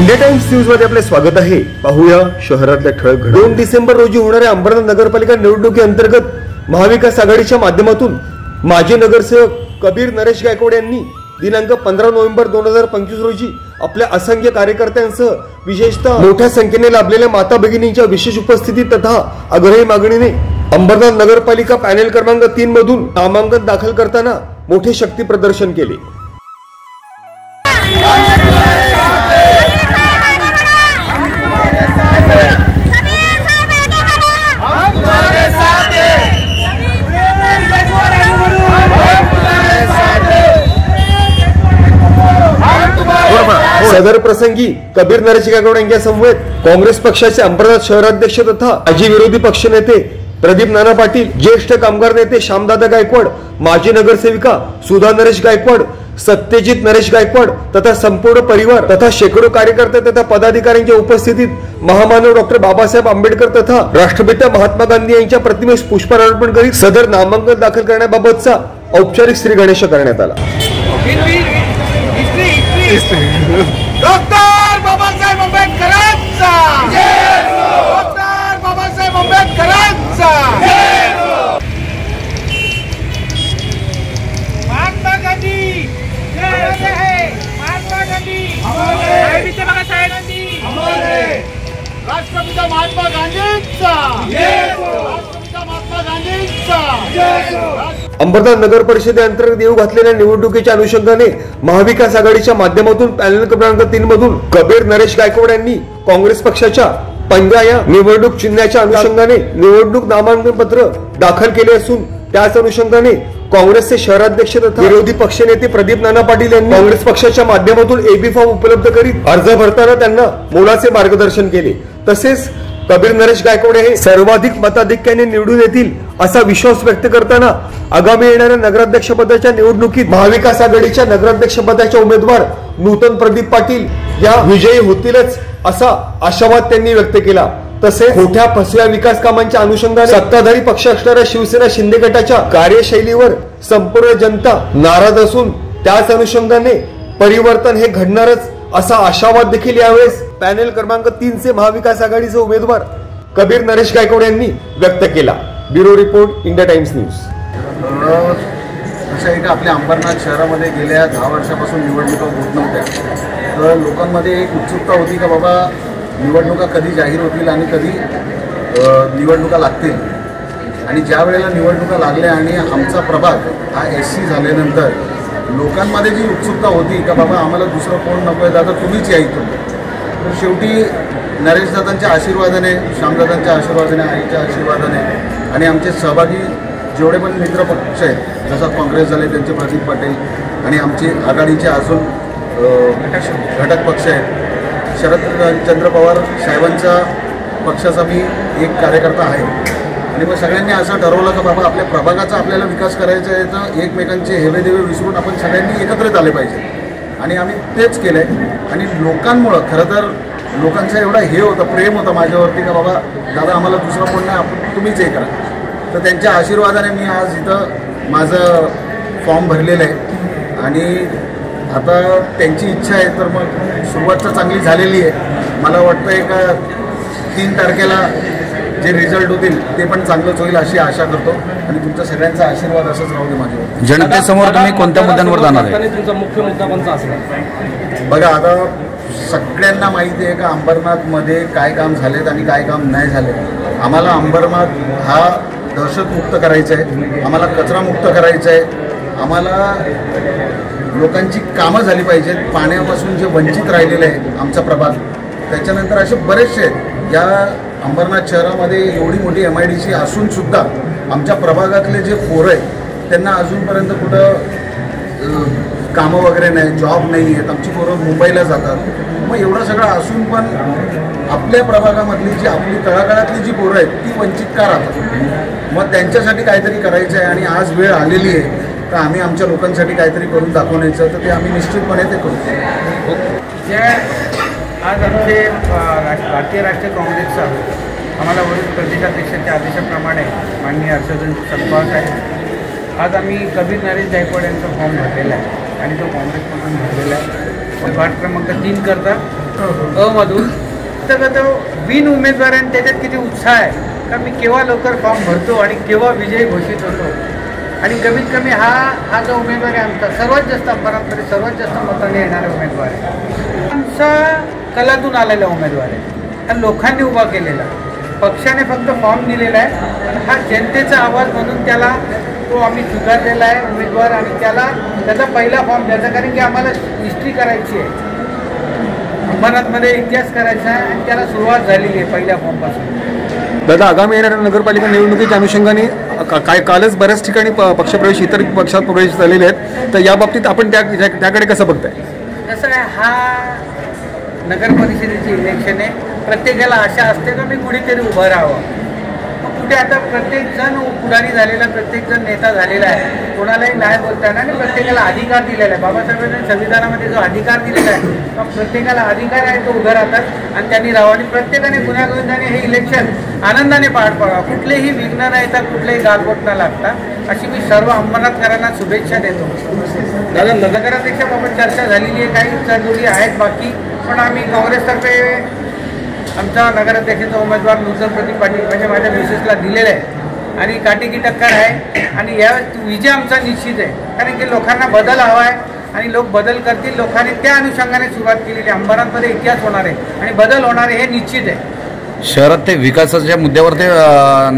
India times news मध्ये आपले स्वागत आहे। पाहूया शहरातल्या ठळक घडामोडी। 2 डिसेंबर रोजी होणाऱ्या अंबरनाथ नगरपालिका निवडणुकीअंतर्गत महाविकास आघाडीच्या माध्यमातून माजी नगरसेवक कबीर नरेश गायकवाड यांनी दिनांक 15 नोव्हेंबर 2025 रोजी आपल्या असंख्य कार्यकर्त्यांसह विशेषतः मोठ्या संख्येने लाभलेल्या माता भगिनींच्या विशेष उपस्थितीत तथा आग्रही मागणीने अंबरनाथ नगरपालिका पॅनेल क्रमांक 3 मधून नामांकन दाखल करताना मोठे शक्ती प्रदर्शन केले। सदर प्रसंगी कबीर नरेश गायकवाड यांच्या समवेत काँग्रेस पक्षाचे अंबरनाथ शहराध्यक्ष तथा माजी विरोधी पक्षनेते प्रदीप नाना पाटील, ज्येष्ठ कामगार नेते श्यामदादा गायकवाड, माजी नगरसेविका सुधा नरेश गायकवाड, सत्यजित नरेश गायकवाड तथा संपूर्ण परिवार तथा शेकडो कार्यकर्ते तथा पदाधिकाऱ्यांच्या उपस्थितीत महामानव डॉक्टर बाबासाहेब आंबेडकर तथा राष्ट्रपिता महात्मा गांधी यांच्या प्रतिमेस पुष्पहार अर्पण करीत सदर नामांकन दाखल करण्याबाबतचा औपचारिक श्री गणेश करण्यात आला। डॉक्टर बाबासाहेब आंबेडकरांचा जय हो। डॉक्टर बाबासाहेब आंबेडकरांचा जय हो। महात्मा गांधी जय जय। महात्मा गांधी राष्ट्रपिता बाबासाहेब गांधी राष्ट्रपिता महात्मा गांधींचा जय हो। राष्ट्रपिता महात्मा गांधींचा जय हो। अंबरनाथ नगर परिषदेअंतर्गत येऊ घातलेल्या निवडणुकीच्या अनुषंगाने महाविकास आघाडीच्या माध्यमातून पॅनेल क्रमांक 3 मधून कबीर नरेश गायकवाड यांनी काँग्रेस पक्षाच्या 15 या निवडणूक चिन्हाच्या अनुषंगाने निवडणूक नामांकन पत्र दाखल केले असून त्याच अनुषंगाने काँग्रेसचे शहराध्यक्ष तथा विरोधी पक्षनेते प्रदीप नाना पाटील यांनी काँग्रेस पक्षाच्या माध्यमातून एबी फॉर्म उपलब्ध करीत अर्ज भरताना त्यांना मोलाचे मार्गदर्शन केले। तसेच कबीर नरेश गायकवाड हे सर्वाधिक मताधिक्याने निवडून येतील असा विश्वास व्यक्त करताना आगामी येणाऱ्या नगराध्यक्षपदाच्या निवडणुकीत महाविकास आघाडीच्या नगराध्यक्षपदाच्या उमेदवार नूतन प्रदीप पाटील या विजयी होतीलच असा आशावाद त्यांनी व्यक्त केला। तसेच मोठ्या फसव्या विकास कामांच्या अनुषंगाने सत्ताधारी पक्ष असणाऱ्या शिवसेना शिंदे गटाच्या कार्यशैलीवर संपूर्ण जनता नाराज असून त्याच अनुषंगाने परिवर्तन हे घडणारच असा आशावाद देखील यावेळेस पॅनेल क्रमांक 3 चे महाविकास आघाडीचे उमेदवार कबीर नरेश गायकवाड यांनी व्यक्त केला। Bureau report India times news. असं आहे की आपल्या अंबरनाथ शहरामध्ये गेल्या 10 वर्षापासून निवडणुका होत नव्हत्या, तर लोकांमध्ये एक उत्सुकता होती का बाबा निवडणुका कधी जाहीर होतील आणि कधी निवडणुका लागतील। आणि ज्या वेळेला निवडणुका लागल्या आणि आमचा प्रभाग हा SC झाल्यानंतर लोकांमध्ये जी उत्सुकता होती का बाबा आम्हाला दुसरं कोण नको आहे, दादा तुम्हीच या इथून। तर शेवटी नरेशदादांच्या आशीर्वादाने, श्यामदादांच्या आशीर्वादाने, आईच्या आशीर्वादाने आणि आमचे सहभागी जेवढे पण मित्र पक्ष आहेत, जसं काँग्रेस झाले त्यांचे प्रदीप पाटील आणि आमचे आघाडीचे अजून घटक पक्ष आहेत, शरदचंद्र पवार साहेबांचा पक्षाचा मी एक कार्यकर्ता आहे। आणि मग सगळ्यांनी असं ठरवलं की बाबा आपल्या प्रभागाचा आपल्याला विकास करायचा आहे, तर एकमेकांचे हेवेदेवे विसरून आपण सगळ्यांनी एकत्रित आले पाहिजे आणि आम्ही तेच केलं आहे। आणि लोकांमुळं खरं तर लोकांचा एवढा हे होतं, प्रेम होतं माझ्यावरती का बाबा दादा आम्हाला दुसरं कोण नाही, आपण तुम्हीच हे करा। तर त्यांच्या आशीर्वादाने मी आज इथं माझं फॉर्म भरलेलं आहे आणि आता त्यांची इच्छा आहे तर मग सुरुवात तर चांगली झालेली आहे। मला वाटतं आहे का 3 तारखेला जे रिझल्ट होतील ते पण चांगलंच होईल अशी आशा करतो आणि तुमचा सगळ्यांचा आशीर्वाद असंच राहू दे माझ्यावर। जनतेसमोर तुम्ही कोणत्या मुद्द्यांवर जाणार आहे? तुमचा मुख्य मुद्दा कोणता असणार? बघा आता सगळ्यांना माहिती आहे का अंबरनाथमध्ये काय काम झालेत आणि काय काम नाही झाले। आम्हाला अंबरनाथ हा दहशतमुक्त करायचा आहे, आम्हाला कचरामुक्त करायचा आहे, आम्हाला लोकांची कामं झाली पाहिजेत, पाण्यापासून जे वंचित राहिलेले आहे आमचा प्रभाग। त्याच्यानंतर असे बरेचसे आहेत या अंबरनाथ शहरामध्ये एवढी मोठी MIDC असूनसुद्धा आमच्या प्रभागातले जे पोरं आहेत त्यांना अजूनपर्यंत कुठं कामं वगैरे नाही, जॉब नाही आहेत, आमची पोरं मुंबईला जातात। मग एवढं सगळं असून पण आपल्या प्रभागामधली जी आपली तळागाळातली जी पोरं आहेत ती वंचित का राहतात? मग त्यांच्यासाठी काहीतरी करायचं आहे आणि आज वेळ आलेली आहे तर आम्ही आमच्या लोकांसाठी काहीतरी करून दाखवण्याचं, तर ते आम्ही निश्चितपणे ते करू। आज आमचे भारतीय राष्ट्रीय काँग्रेसचा आम्हाला वरिष्ठ प्रदेशाध्यक्षाच्या आदेशाप्रमाणे माननीय हर्षवर्धन सतपाल साहेब आज आम्ही कबीर नरेश गायकवाड यांचा फॉर्म भरलेला आहे आणि तो काँग्रेसमधून भरलेला आहे। वार्ड क्रमांक 3 करता अ मधून तर तो बिन उमेदवार आहे आणि त्याच्यात किती उत्साह आहे का मी केव्हा लवकर फॉर्म भरतो आणि केव्हा विजयी घोषित होतो. आणि कमीत कमी हा जो उमेदवार आहे आमचा सर्वात जास्त अंतरामध्ये सर्वात जास्त मताने येणारा उमेदवार आहे. आमचा कलातून आलेला उमेदवार आहे. हा लोकांनी उभा केलेला, पक्षाने फक्त फॉर्म दिलेला आहे. हा जनतेचा आवाज म्हणून त्याला तो आम्ही स्वीकारलेला आहे उमेदवार आणि त्याचा पहिला फॉर्म द्यायचा, कारण की आम्हाला हिस्ट्री करायची आहे, अंबरनाथमध्ये इतिहास करायचा आहे आणि त्याला सुरुवात झालेली आहे पहिल्या फॉर्मपासून. दादा, आगामी येणाऱ्या नगरपालिका निवडणुकीच्या अनुषंगाने कालच बऱ्याच ठिकाणी पक्षप्रवेश इतर पक्षात प्रवेश झालेले आहेत, तर या बाबतीत आपण त्याकडे कसं बघताय? कसं आहे, हा नगर परिषदेची इलेक्शन आहे. प्रत्येकाला आशा असते का मी कुठेतरी उभं राहावं. मग कुठे आता प्रत्येकजण पुढारी झालेला, प्रत्येकजण नेता झालेला आहे, कोणालाही नाही बोलता येणार आणि प्रत्येकाला अधिकार दिलेला आहे. बाबासाहेबांनी संविधानामध्ये जो अधिकार दिलेला आहे, मग प्रत्येकाला अधिकार आहे तो उभं राहतात आणि त्यांनी राहावं. आणि प्रत्येकाने गुन्ह्यागोविंदाने हे इलेक्शन आनंदाने पार पाडावं, कुठलेही विघ्न न येतात, कुठलेही गालबोट न लागता, अशी मी सर्व अंबरनाथकरांना शुभेच्छा देतो. दादा, नगराध्यक्षाबाबत चर्चा झालेली आहे, काही चर्चा आहेत बाकी, पण आम्ही काँग्रेसतर्फे आमचा नगराध्यक्षाचा उमेदवार नुतन प्रदीप पाटील म्हणजे माझ्या मिसेसला दिलेला आहे आणि काटेकी टक्कर आहे आणि या विजय आमचा निश्चित आहे. कारण की लोकांना बदल हवा आहे आणि लोक बदल करतील. लोकांनी त्या अनुषंगाने सुरुवात केलेली आहे. अंबरनाथमध्ये इतिहास होणार आहे आणि बदल होणार आहे हे निश्चित आहे. शहरात ते विकासाच्या मुद्द्यावर ते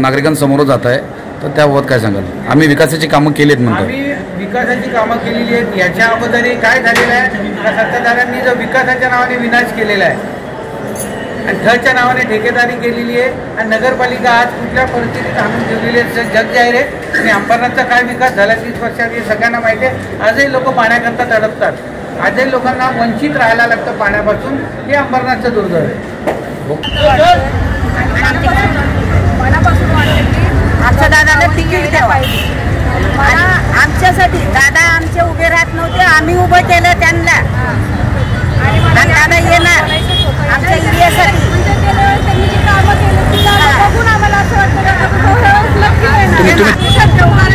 नागरिकांसमोर जात आहे, तर त्याबाबत काय सांगाल? आम्ही विकासाची कामं केली आहेत म्हणतो. आम्ही विकासाची कामं केलेली आहेत. याच्या अगोदरही काय झालेलं आहे का सत्ताधाऱ्यांनी जो विकासाच्या नावाने विनाश केलेला आहे आणि धडच्या नावाने ठेकेदारी केलेली आहे आणि नगरपालिका आज कुठल्या परिस्थितीत आणून ठेवलेली आहे जग जाहीर आहे. आणि अंबरनाथचा काय विकास झाला 30 वर्षात हे सगळ्यांना माहिती आहे. आजही लोक पाण्याकरता तडपतात, आजही लोकांना वंचित राहायला लागतं पाण्यापासून. हे अंबरनाथचं दुर्दैव आहे. मनापासून वाटतं की आमच्या दादाला तिकीट द्यावं आणि आमच्यासाठी दादा आमचे उभे राहत नव्हते, आम्ही उभं केलं त्यांना आणि दादा येणार आमच्या एरियासाठी. त्यांनी जी कामं केली बघून आम्हाला असं वाटतं कारण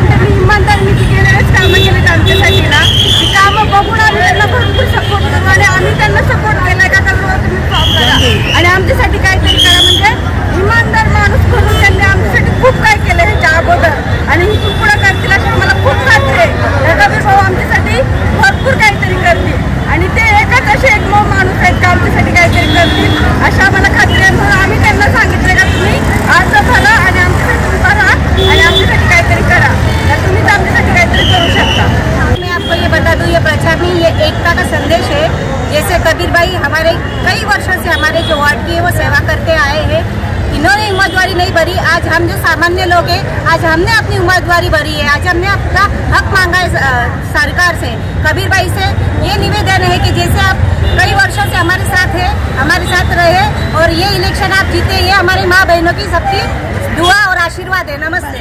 त्यांनी इमानदारीने जी केलेलेच कामं केलेत आमच्यासाठी ना, ती कामं बघून आम्ही त्यांना भरपूर सपोर्ट करू आणि आम्ही त्यांना सपोर्ट केला का तुम्ही फॉर्म करा आणि आमच्यासाठी काहीतरी करा. म्हणजे इमानदार माणूस करून त्यांनी आमच्यासाठी खूप काय केलं ह्याच्या अगोदर आणि इथून पुढे करतील अशी आम्हाला खूप खात्री आहे. कबीर भाऊ आमच्यासाठी भरपूर काहीतरी करतील आणि ते एकच असे एकमेव माणूस आहेत का आमच्यासाठी काहीतरी करतील अशा आम्हाला खात्री आहे. म्हणून आम्ही त्यांना सांगितलं का तुम्ही आज झालं आणि आमच्यासाठी उभा राहा आणि आमच्यासाठी काहीतरी करा, तर तुम्हीच आमच्यासाठी काहीतरी करू शकता. मैं आपको ये बता दूँ, ये प्रचार में ये एकता का संदेश है. जैसे कबीर भाई हमारे कई वर्षों से हमारे जो वार्ड की है वो सेवा करते आए हैं. इन्होंने उम्मीदवारी नहीं भरी, आज हम जो सामान्य लोग हैं आज हमने अपनी उम्मीदवारी भरी है. आज हमने अपना हक मांगा है सरकार से. कबीर भाई से ये निवेदन है कि जैसे आप कई वर्षों से हमारे साथ है, हमारे साथ रहे और ये इलेक्शन आप जीते, ये हमारी माँ बहनों की सबकी दुआ और आशीर्वाद है. नमस्ते.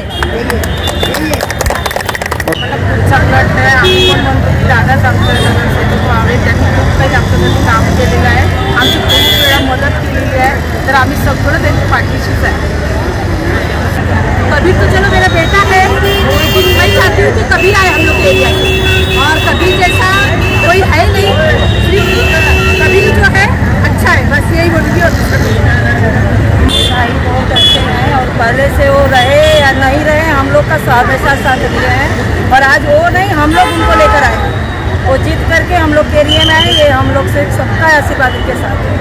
वाटतं आहे आम्ही पण म्हणतो की दादाच आमच्या नगरसेवक व्हावे. त्यांनी खूप काही आमच्यासाठी काम केलेलं आहे, आमची खूप वेळा मदत केलेली आहे, तर आम्ही सगळं त्यांच्या पाठीशीच आहे. कभी तो चलो मेरा बेटा है, लेकिन मैं चाहती हूँ कि कभी आए हम लोग एरिया में और कभी जैसा कोई है नहीं, सिर्फ कभी जो है अच्छा है, बस यही बोलूँगी. और भाई बहुत अच्छे हैं और पहले से वो रहे या नहीं रहे हम लोग का हमेशा साथ दिए हैं और आज वो नहीं हम लोग उनको लेकर आए, वो जीत करके हम लोग के एरिया में आए. ये हम लोग से सबका आशीर्वाद के साथ है.